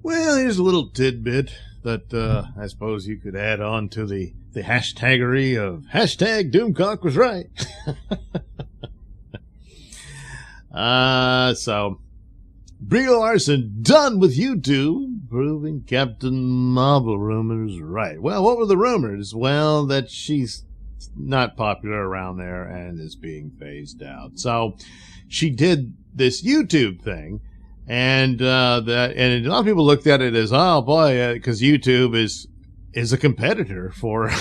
Well, here's a little tidbit that I suppose you could add on to the hashtaggery of hashtag Doomcock was right. So Brie Larson done with YouTube, proving Captain Marvel rumors right. Well, what were the rumors? Well, that she's not popular around there and is being phased out. So she did this YouTube thing, and a lot of people looked at it as, oh boy, because YouTube is a competitor for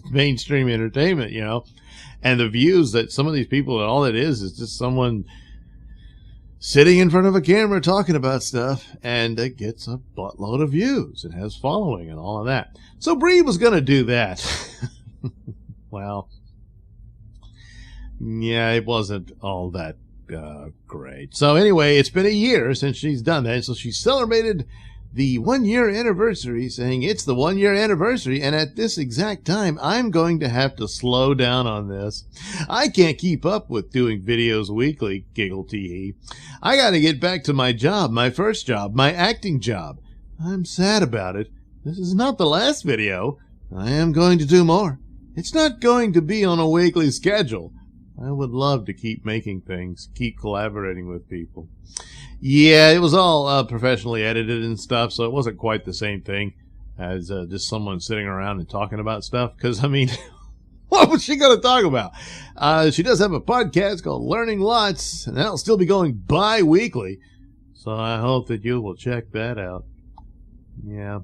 mainstream entertainment, you know, and the views that some of these people, all it is just someone sitting in front of a camera talking about stuff, and it gets a buttload of views. It has following and all of that. So Brie was going to do that. Well, yeah, it wasn't all that great. So anyway, it's been a year since she's done that. So she celebrated the 1-year anniversary, saying it's the 1-year anniversary, and at this exact time, I'm going to have to slow down on this. I can't keep up with doing videos weekly, giggle tee. I got to get back to my job, my first job, my acting job. I'm sad about it. This is not the last video. I am going to do more. It's not going to be on a weekly schedule. I would love to keep making things, keep collaborating with people. Yeah, it was all professionally edited and stuff, so it wasn't quite the same thing as just someone sitting around and talking about stuff. Because, I mean, what was she going to talk about? She does have a podcast called Learning Lots, and that'll still be going bi-weekly. So I hope that you will check that out. Yeah,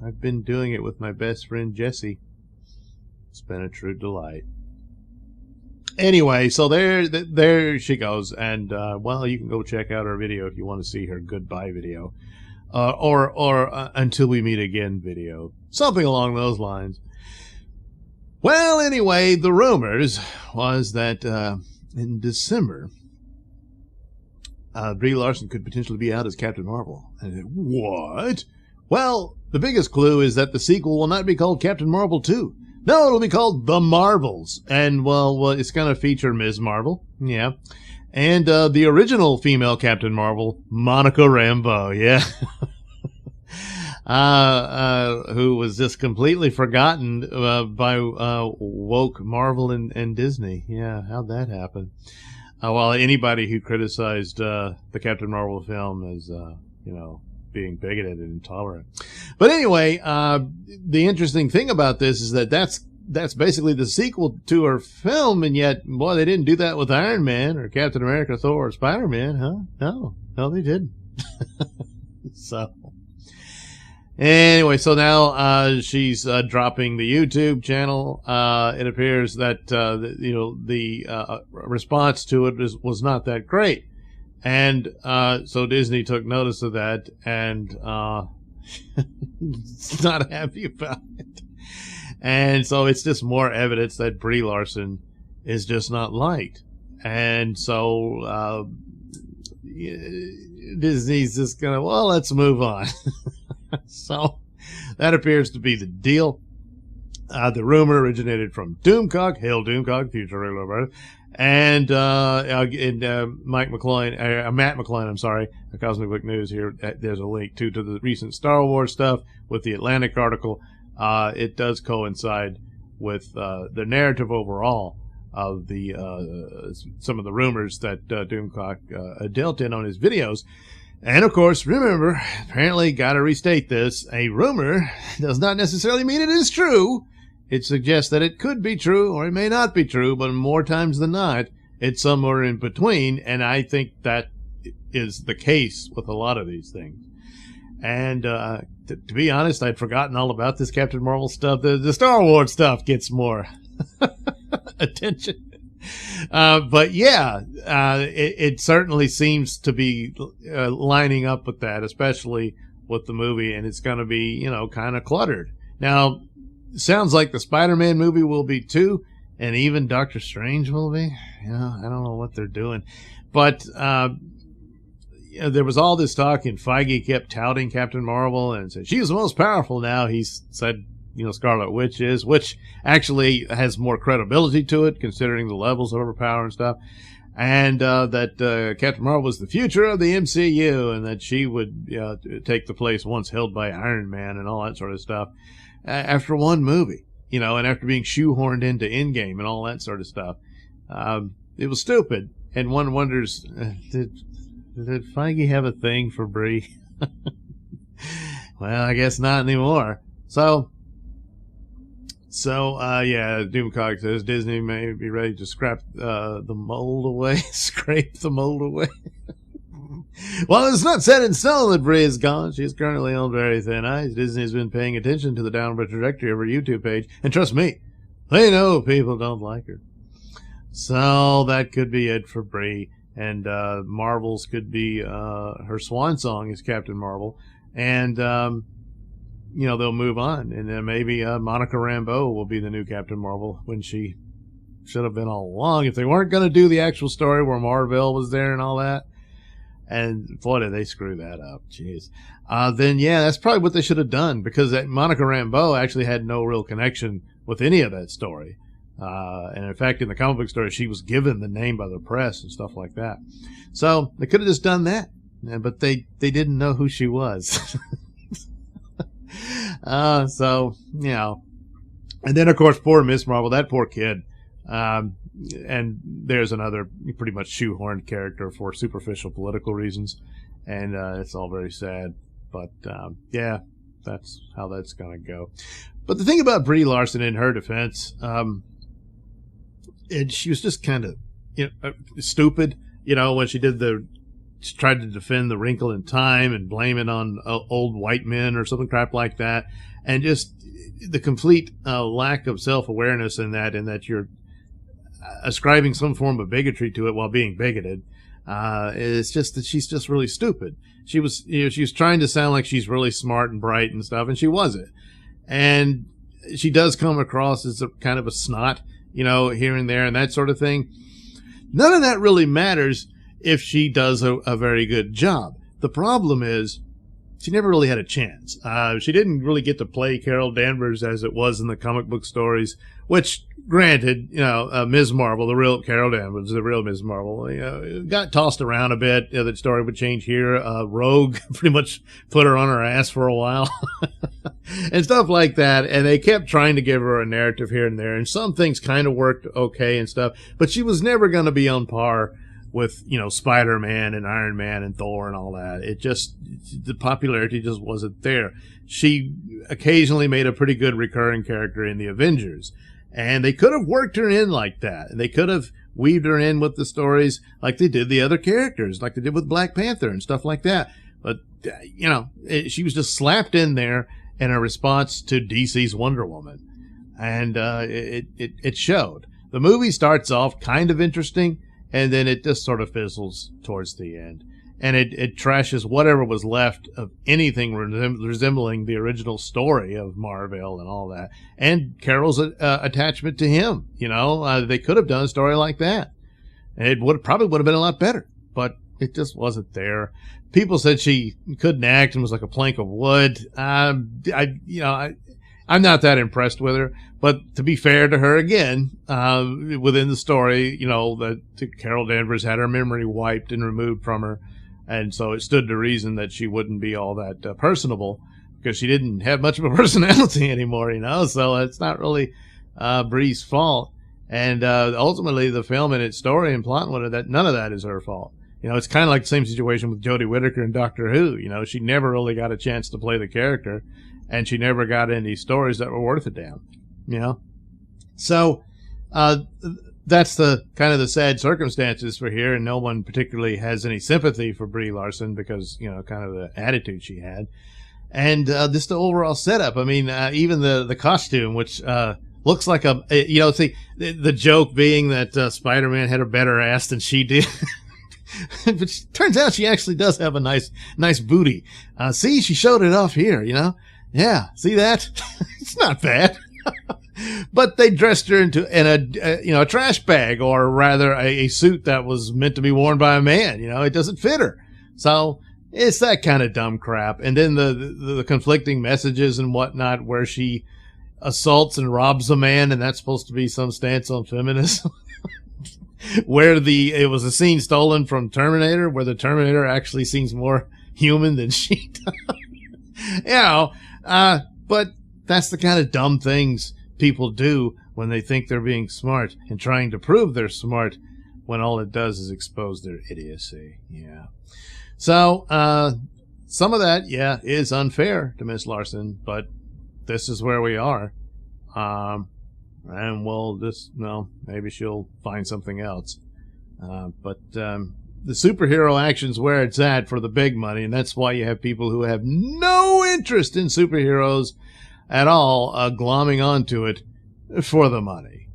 I've been doing it with my best friend Jesse. It's been a true delight. Anyway, so there she goes, and well, you can go check out her video if you want to see her goodbye video, or until we meet again video, something along those lines. Well, anyway, the rumors was that in December, Brie Larson could potentially be out as Captain Marvel. And what? Well, the biggest clue is that the sequel will not be called Captain Marvel 2. No, it'll be called The Marvels. And, well, it's going to feature Ms. Marvel. Yeah. And the original female Captain Marvel, Monica Rambeau. Yeah. Who was just completely forgotten by woke Marvel and Disney. Yeah, how'd that happen? Well, anybody who criticized the Captain Marvel film as, you know, being bigoted and intolerant. But anyway, the interesting thing about this is that that's basically the sequel to her film, and yet, boy, they didn't do that with Iron Man or Captain America, Thor, or Spider-Man, huh? No, they didn't. So anyway, so now she's dropping the YouTube channel. It appears that the response to it was not that great. And so Disney took notice of that and not happy about it. And so it's just more evidence that Brie Larson is just not liked. And so Disney's just going to, well, let's move on. So that appears to be the deal. The rumor originated from Doomcock, Hail Doomcock, future regular writer, and Matt McCloy, I'm sorry, Cosmic Book News here. There's a link to the recent Star Wars stuff with the Atlantic article. It does coincide with the narrative overall of the some of the rumors that Doomcock dealt in on his videos. And of course, remember, apparently got to restate this, a rumor does not necessarily mean it is true. It suggests that it could be true or it may not be true, but more times than not, it's somewhere in between, and I think that is the case with a lot of these things. And to be honest, I'd forgotten all about this Captain Marvel stuff. The Star Wars stuff gets more attention. But yeah, it certainly seems to be lining up with that, especially with the movie, and it's going to be, you know, kind of cluttered. Now, sounds like the Spider-Man movie will be too, and even Doctor Strange will be. Yeah, I don't know what they're doing. But there was all this talk, and Feige kept touting Captain Marvel and said, she's the most powerful now. He said, you know, Scarlet Witch is, which actually has more credibility to it, considering the levels of her power and stuff. and that Captain Marvel was the future of the MCU, and that she would take the place once held by Iron Man and all that sort of stuff. After one movie, and after being shoehorned into Endgame and all that sort of stuff, it was stupid. And one wonders, did Feige have a thing for Brie? Well, I guess not anymore. So Doomcock says Disney may be ready to scrape the mold away. Scrape the mold away. Well, it's not set in stone that Brie is gone. She is currently on very thin ice. Disney has been paying attention to the downward trajectory of her YouTube page. And trust me, they know people don't like her. So that could be it for Brie. And Marvel's could be her swan song is Captain Marvel. And, they'll move on. And then maybe Monica Rambeau will be the new Captain Marvel when she should have been all along. If they weren't going to do the actual story where Marvel was there and all that. And boy, did they screw that up. Jeez. Then, that's probably what they should have done, because that Monica Rambeau actually had no real connection with any of that story. And in fact, in the comic book story, she was given the name by the press and stuff like that. So they could have just done that. But they didn't know who she was. And then, of course, poor Miss Marvel, that poor kid. And there's another pretty much shoehorned character for superficial political reasons. And it's all very sad. But, that's how that's going to go. But the thing about Brie Larson, in her defense, and she was just kind of, stupid, when she tried to defend The Wrinkle in Time and blame it on old white men or something crap like that. And just the complete lack of self-awareness in that you're ascribing some form of bigotry to it while being bigoted. It's just that she's just really stupid. She was trying to sound like she's really smart and bright and stuff, and she wasn't. And she does come across as a kind of a snot, here and there and that sort of thing. None of that really matters if she does a very good job. The problem is she never really had a chance. She didn't really get to play Carol Danvers as it was in the comic book stories, which, granted, Ms. Marvel, the real Carol Danvers, the real Ms. Marvel, got tossed around a bit. The story would change here. Rogue pretty much put her on her ass for a while and stuff like that. And they kept trying to give her a narrative here and there. And some things kind of worked okay and stuff, but she was never going to be on par with, Spider-Man and Iron Man and Thor and all that. The popularity just wasn't there. She occasionally made a pretty good recurring character in the Avengers. And they could have worked her in like that. And they could have weaved her in with the stories like they did the other characters, like they did with Black Panther and stuff like that. But, she was just slapped in there in a response to DC's Wonder Woman. And it showed. The movie starts off kind of interesting, and then it just sort of fizzles towards the end. And it trashes whatever was left of anything resembling the original story of Marvel and all that. And Carol's attachment to him, they could have done a story like that. And it probably would have been a lot better, but it just wasn't there. People said she couldn't act and was like a plank of wood. I'm not that impressed with her, but to be fair to her, again, within the story, that Carol Danvers had her memory wiped and removed from her. And so it stood to reason that she wouldn't be all that personable, because she didn't have much of a personality anymore, so it's not really Brie's fault. And ultimately, the film and its story and plot, none of that is her fault. It's kind of like the same situation with Jodie Whittaker in Doctor Who. She never really got a chance to play the character, and she never got any stories that were worth a damn. So that's the kind of the sad circumstances for here, and no one particularly has any sympathy for Brie Larson because, kind of the attitude she had. And just the overall setup. I mean, even the costume, which looks like the joke being that Spider-Man had a better ass than she did. But turns out she actually does have a nice booty. See, she showed it off here, Yeah, see that? It's not bad. But they dressed her in a trash bag, or rather a suit that was meant to be worn by a man. It doesn't fit her. So it's that kind of dumb crap. And then the conflicting messages and whatnot, where she assaults and robs a man, and that's supposed to be some stance on feminism. where it was a scene stolen from Terminator, where the Terminator actually seems more human than she does. But that's the kind of dumb things people do when they think they're being smart and trying to prove they're smart when all it does is expose their idiocy. Yeah. So, some of that, is unfair to Miss Larson, but this is where we are. And maybe she'll find something else. But the superhero action's where it's at for the big money, and that's why you have people who have no interest in superheroes at all glomming onto it for the money.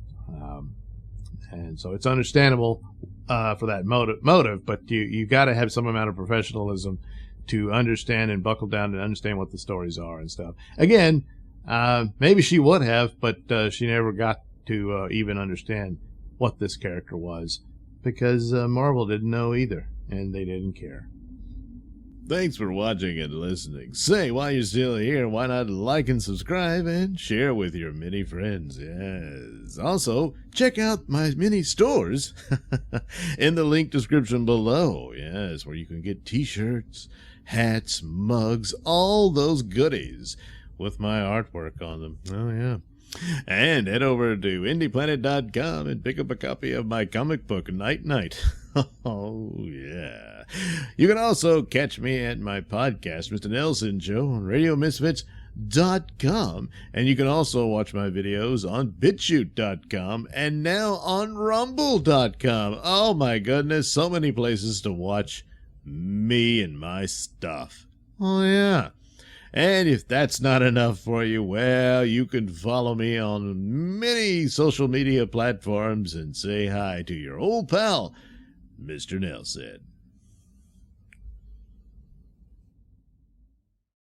And so it's understandable for that motive, but you got to have some amount of professionalism to understand and buckle down and understand what the stories are and stuff. Again, maybe she would have, but she never got to even understand what this character was, because Marvel didn't know either, and they didn't care. Thanks for watching and listening. Say, while you're still here, why not like and subscribe and share with your many friends? Yes. Also, check out my mini stores in the link description below. Yes, where you can get t-shirts, hats, mugs, all those goodies with my artwork on them. Oh, yeah. And head over to indieplanet.com and pick up a copy of my comic book, Night Night. Oh, yeah. You can also catch me at my podcast, Mr Nailsin Show, on RadioMisfits.com. And you can also watch my videos on BitChute.com and now on Rumble.com. Oh, my goodness, so many places to watch me and my stuff. Oh, yeah. And if that's not enough for you, well, you can follow me on many social media platforms and say hi to your old pal, Mr. Nailsin.